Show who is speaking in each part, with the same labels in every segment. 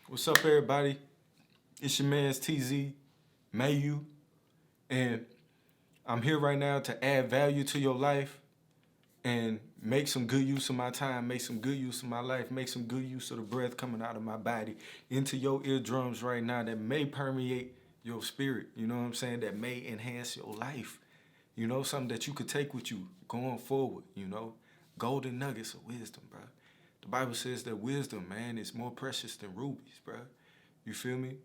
Speaker 1: What's up, everybody? It's your man's TZ Mayu, and I'm here right now to add value to your life and make some good use of my time, make some good use of my life, make some good use of the breath coming out of my body into your eardrums right now that may permeate your spirit, you know what I'm saying? That may enhance your life, something that you could take with you going forward, golden nuggets of wisdom, bro. The Bible says that wisdom, man, is more precious than rubies, bro. You feel me?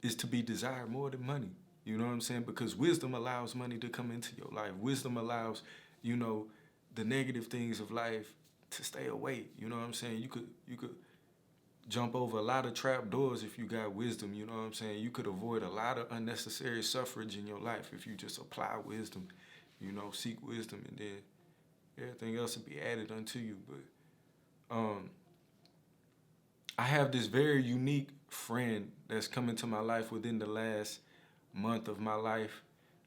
Speaker 1: Is to be desired more than money. You know what I'm saying? Because wisdom allows money to come into your life. Wisdom allows, the negative things of life to stay away. You know what I'm saying? You could jump over a lot of trap doors if you got wisdom. You know what I'm saying? You could avoid a lot of unnecessary suffrage in your life if you just apply wisdom. Seek wisdom, and then everything else will be added unto you. But I have this very unique friend that's come into my life within the last month of my life.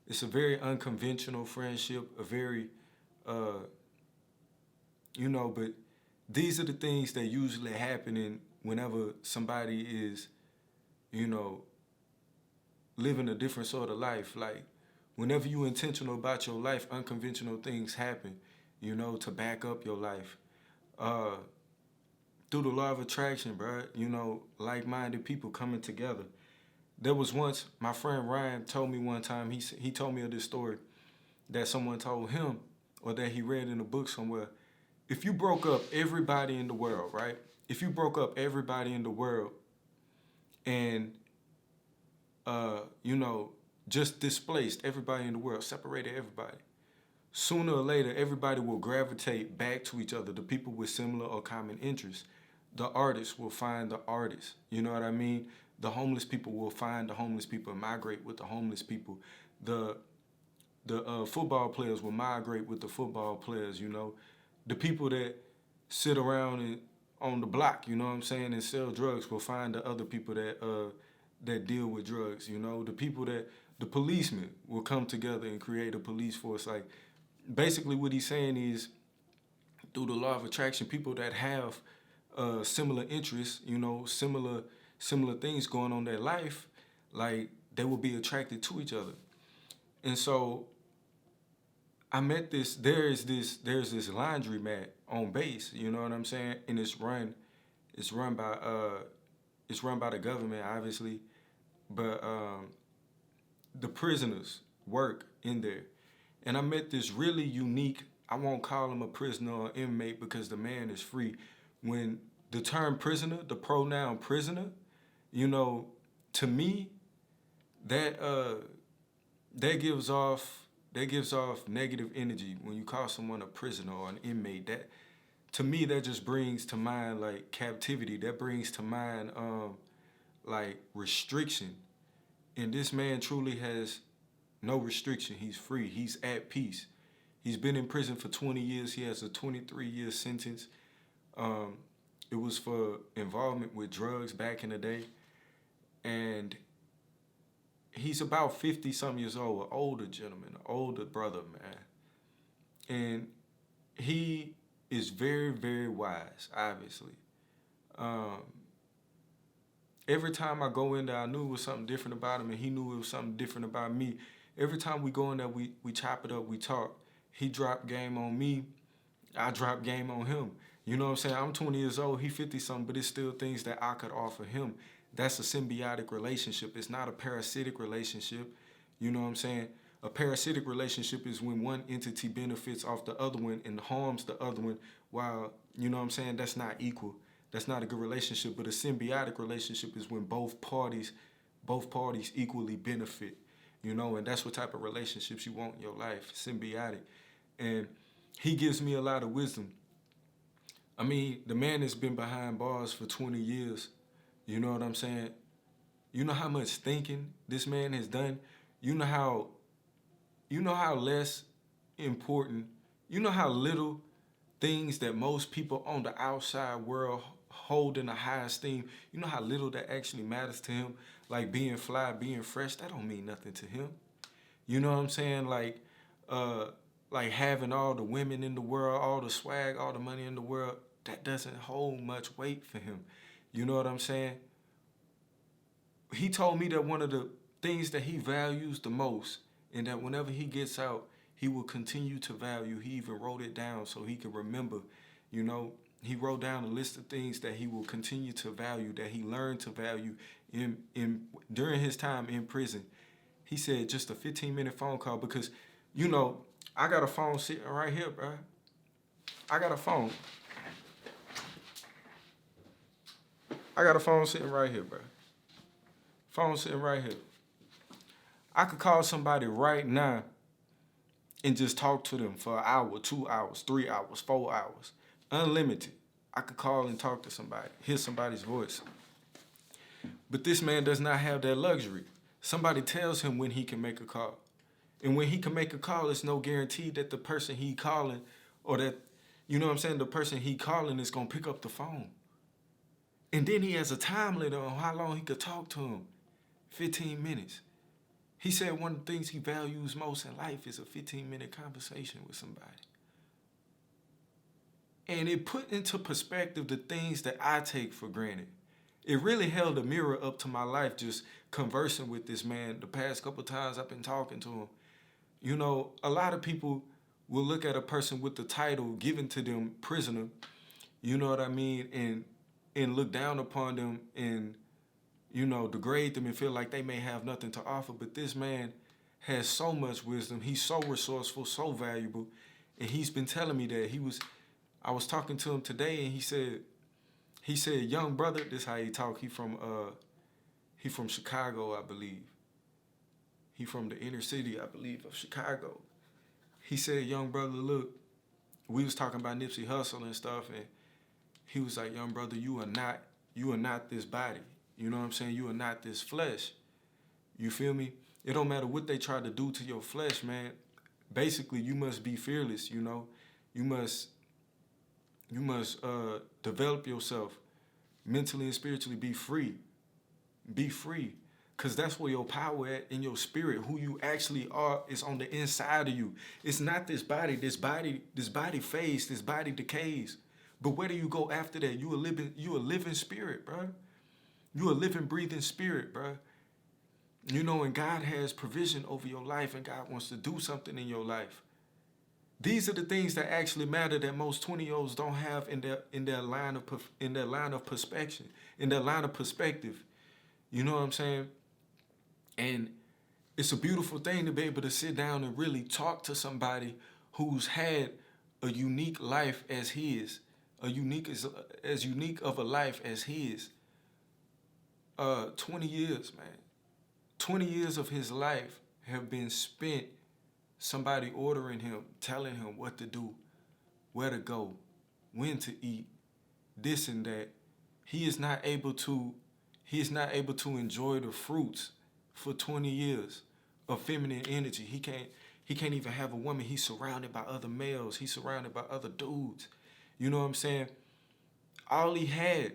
Speaker 1: It's a very unconventional friendship, a very, but these are the things that usually happen whenever somebody is, you know, living a different sort of life. Like, whenever you're intentional about your life, unconventional things happen, to back up your life. Through the law of attraction, bro, like-minded people coming together. There was once, my friend Ryan told me one time, he told me of this story that someone told him, or that he read in a book somewhere. If you broke up everybody in the world, right? If you broke up everybody in the world and, just displaced everybody in the world, separated everybody, sooner or later, everybody will gravitate back to each other, the people with similar or common interests. The artists will find the artists, you know what I mean? The homeless people will find the homeless people and migrate with the homeless people. The football players will migrate with the football players, The people that sit around on the block, you know what I'm saying, and sell drugs will find the other people that deal with drugs, the policemen will come together and create a police force. Like, basically what he's saying is, through the law of attraction, people that have similar interests, similar things going on in their life, like, they will be attracted to each other. And so I met there's this laundromat on base, you know what I'm saying? And it's run by the government, obviously, but the prisoners work in there. And I met this really unique, I won't call him a prisoner or inmate because the man is free. When the term prisoner, the pronoun prisoner, to me, that gives off negative energy when you call someone a prisoner or an inmate. That, to me, that just brings to mind like captivity. That brings to mind like restriction. And this man truly has no restriction. He's free. He's at peace. He's been in prison for 20 years. He has a 23-year sentence. It was for involvement with drugs back in the day. And he's about 50-something years old, an older gentleman, an older brother, man. And he is very, very wise, obviously. Every time I go in there, I knew it was something different about him, and he knew it was something different about me. Every time we go in there, we chop it up, we talk. He dropped game on me, I dropped game on him. You know what I'm saying? I'm 20 years old, he 50-something, but it's still things that I could offer him. That's a symbiotic relationship. It's not a parasitic relationship. You know what I'm saying? A parasitic relationship is when one entity benefits off the other one and harms the other one, while, you know what I'm saying, that's not equal. That's not a good relationship. But a symbiotic relationship is when both parties equally benefit, and that's what type of relationships you want in your life, symbiotic. And he gives me a lot of wisdom. I mean, the man has been behind bars for 20 years. You know what I'm saying? You know how much thinking this man has done? You know how less important, how little things that most people on the outside world hold in a high esteem, how little that actually matters to him? Like being fly, being fresh, that don't mean nothing to him. You know what I'm saying? Like having all the women in the world, all the swag, all the money in the world, that doesn't hold much weight for him. You know what I'm saying? he told me that one of the things that he values the most, and that whenever he gets out, he will continue to value. He even wrote it down so he could remember. You know, he wrote down a list of things that he will continue to value, that he learned to value in during his time in prison. He said just a 15-minute phone call, because, you know, I got a phone sitting right here, bro. I got a phone. I got a phone sitting right here, bro. Phone sitting right here. I could call somebody right now and just talk to them for an hour, 2 hours, 3 hours, 4 hours. Unlimited. I could call and talk to somebody, hear somebody's voice. But this man does not have that luxury. Somebody tells him when he can make a call. And when he can make a call, it's no guarantee that the person he calling, or that, you know what I'm saying, the person he calling is going to pick up the phone. And then he has a time limit on how long he could talk to him. 15 minutes. He said one of the things he values most in life is a 15-minute conversation with somebody. And it put into perspective the things that I take for granted. It really held a mirror up to my life, just conversing with this man the past couple times I've been talking to him. You know, a lot of people will look at a person with the title given to them, prisoner, you know what I mean, and look down upon them and, you know, degrade them and feel like they may have nothing to offer. But this man has so much wisdom. He's so resourceful, so valuable. And he's been telling me that I was talking to him today, and he said, young brother, this how he talk. He from Chicago, I believe. He from the inner city, I believe, of Chicago. He said, young brother, look, we was talking about Nipsey Hussle and stuff, and he was like, young brother, you are not this body. You know what I'm saying? You are not this flesh. You feel me? It don't matter what they try to do to your flesh, man. Basically, you must be fearless, you know? You must develop yourself mentally and spiritually. Be free. Be free. Because that's where your power at, in your spirit. Who you actually are is on the inside of you. It's not this body. This body fades. This body decays. But where do you go after that? You a living spirit, bro. You a living, breathing spirit, bro. You know, and God has provision over your life, and God wants to do something in your life. These are the things that actually matter, that most 20-year-olds don't have in their line of perspective, in their line of perspective. You know what I'm saying? And it's a beautiful thing to be able to sit down and really talk to somebody who's had a unique life as his, as unique of a life as his. 20 years, man. 20 years of his life have been spent somebody ordering him, telling him what to do, where to go, when to eat, this and that. He is not able to enjoy the fruits for 20 years of feminine energy. He can't even have a woman. He's surrounded by other males. He's surrounded by other dudes. You know what I'm saying? All he had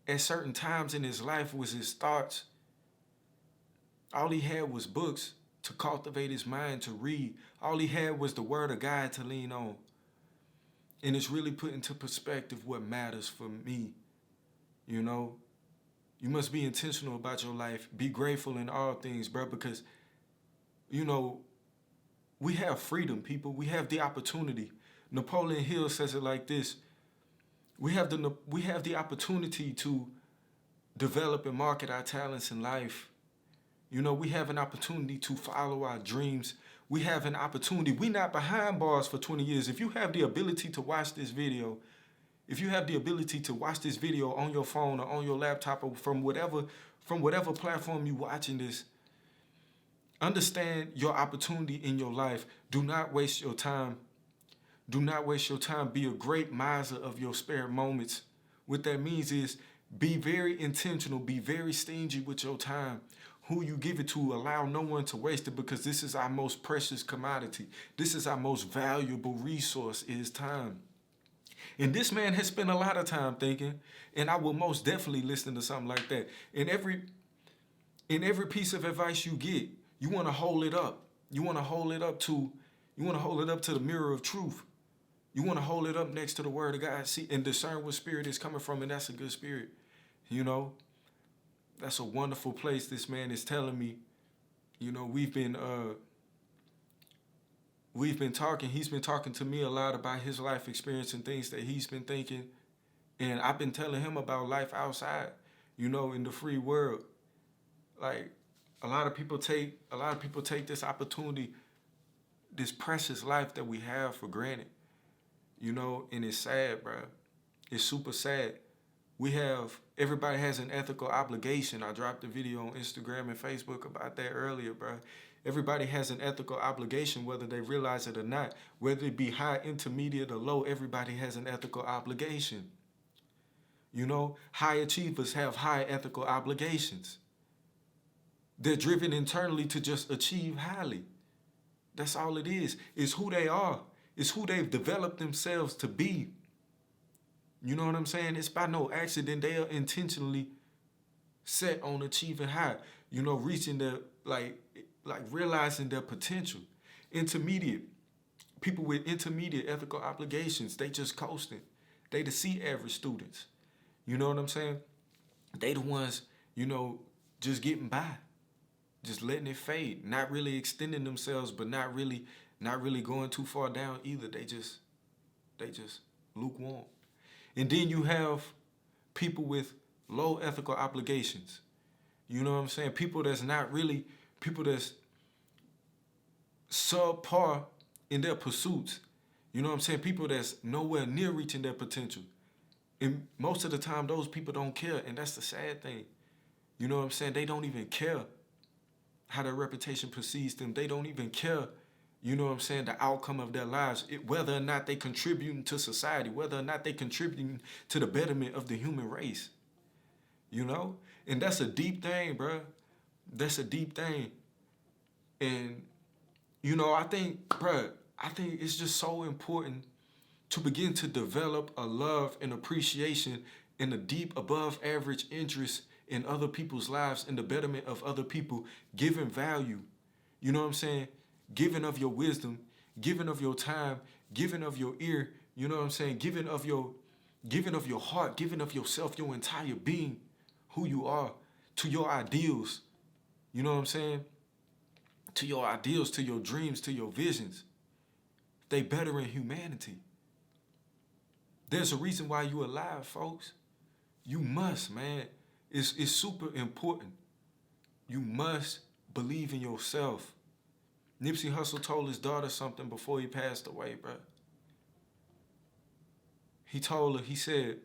Speaker 1: at certain times in his life was his thoughts. All he had was books to cultivate his mind, to read. All he had was the word of God to lean on. And it's really put into perspective what matters for me. You know, you must be intentional about your life. Be grateful in all things, bro, because, you know, we have freedom, people. We have the opportunity. Napoleon Hill says it like this. We have the opportunity to develop and market our talents in life. You know, we have an opportunity to follow our dreams. We have an opportunity. We're not behind bars for 20 years. If you have the ability to watch this video, on your phone or on your laptop or from whatever platform you're watching this, understand your opportunity in your life. Do not waste your time. Do not waste your time. Be a great miser of your spare moments. What that means is be very intentional. Be very stingy with your time. Who you give it to, allow no one to waste it, because this is our most precious commodity. This is our most valuable resource, is time. And this man has spent a lot of time thinking, and I will most definitely listen to something like that. In every piece of advice you get, you want to hold it up. You want to hold it up to the mirror of truth. You want to hold it up next to the word of God, see, and discern what spirit is coming from, and that's a good spirit, you know. That's a wonderful place. This man is telling me, you know, we've been talking. He's been talking to me a lot about his life experience and things that he's been thinking. And I've been telling him about life outside, you know, in the free world. Like a lot of people take this opportunity, this precious life that we have for granted, you know, and it's sad, bro. It's super sad. Everybody has an ethical obligation. I dropped a video on Instagram and Facebook about that earlier, bro. Everybody has an ethical obligation, whether they realize it or not. Whether it be high, intermediate, or low, everybody has an ethical obligation. You know, high achievers have high ethical obligations. They're driven internally to just achieve highly. That's all it is. It's who they are. It's who they've developed themselves to be. You know what I'm saying? It's by no accident they are intentionally set on achieving high. You know, reaching their, like realizing their potential. Intermediate. People with intermediate ethical obligations, they just coasting. They the C average students. You know what I'm saying? They the ones, you know, just getting by. Just letting it fade. Not really extending themselves, but not really going too far down either. They just lukewarm. And then you have people with low ethical obligations. You know what I'm saying? People that's subpar in their pursuits. You know what I'm saying? People that's nowhere near reaching their potential. And most of the time, those people don't care, and that's the sad thing. You know what I'm saying? They don't even care how their reputation precedes them. They don't even care, you know what I'm saying, the outcome of their lives, whether or not they contributing to society, whether or not they contributing to the betterment of the human race. You know? And that's a deep thing, bro. That's a deep thing. And, you know, I think it's just so important to begin to develop a love and appreciation and a deep above average interest in other people's lives and the betterment of other people, giving value. You know what I'm saying? Giving of your wisdom, giving of your time, giving of your ear, you know what I'm saying? Giving of your heart, giving of yourself, your entire being, who you are, to your ideals. You know what I'm saying? To your ideals, to your dreams, to your visions. They better in humanity. There's a reason why you're alive, folks. You must, man. It's super important. You must believe in yourself. Nipsey Hussle told his daughter something before he passed away, bro. He told her, he said,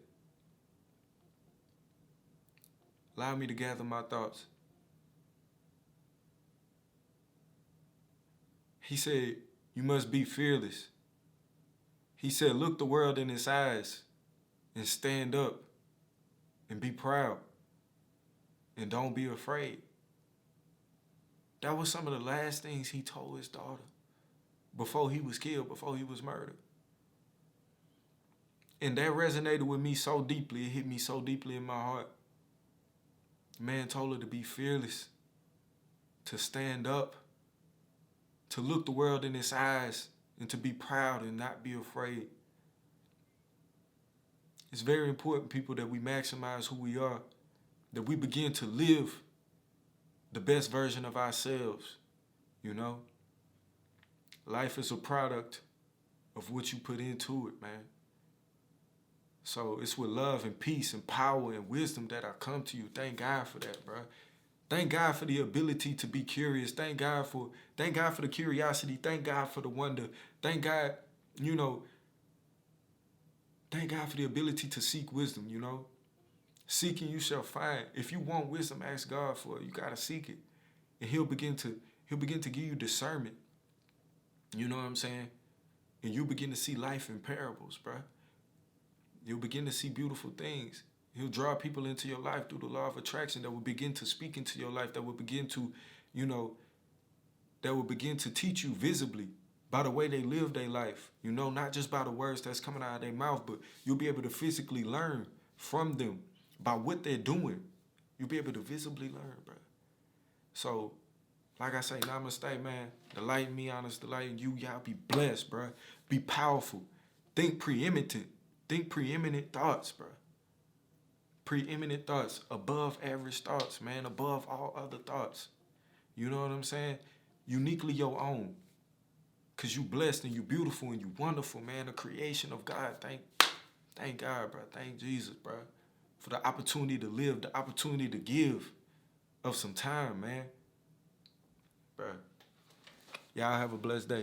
Speaker 1: allow me to gather my thoughts. He said, you must be fearless. He said, look the world in its eyes and stand up and be proud and don't be afraid. That was some of the last things he told his daughter before he was killed, before he was murdered. And that resonated with me so deeply. It hit me so deeply in my heart. The man told her to be fearless, to stand up, to look the world in its eyes, and to be proud and not be afraid. It's very important, people, that we maximize who we are, that we begin to live the best version of ourselves, you know? Life is a product of what you put into it, man. So it's with love and peace and power and wisdom that I come to you. Thank God for that, bro. Thank God for the ability to be curious. Thank God for the curiosity. Thank God for the wonder. Thank God, you know, thank God for the ability to seek wisdom, you know. Seeking you shall find. If you want wisdom, ask God for it. You gotta seek it. And he'll begin to give you discernment. You know what I'm saying? And you begin to see life in parables, bro. You'll begin to see beautiful things. He'll draw people into your life through the law of attraction that will begin to speak into your life, that will begin to, you know, that will begin to teach you visibly by the way they live their life. You know, not just by the words that's coming out of their mouth, but you'll be able to physically learn from them by what they're doing. You'll be able to visibly learn, bro. So, like I say, namaste, man. Delight in me, honest delight in you. Y'all be blessed, bro. Be powerful. Think preeminent. Think preeminent thoughts, bro. preeminent thoughts, above average thoughts, man, above all other thoughts. You know what I'm saying? Uniquely your own. Cause you blessed and you beautiful and you wonderful, man. The creation of God. Thank God, bro. Thank Jesus, bro. For the opportunity to live, the opportunity to give of some time, man. Bro. Y'all have a blessed day.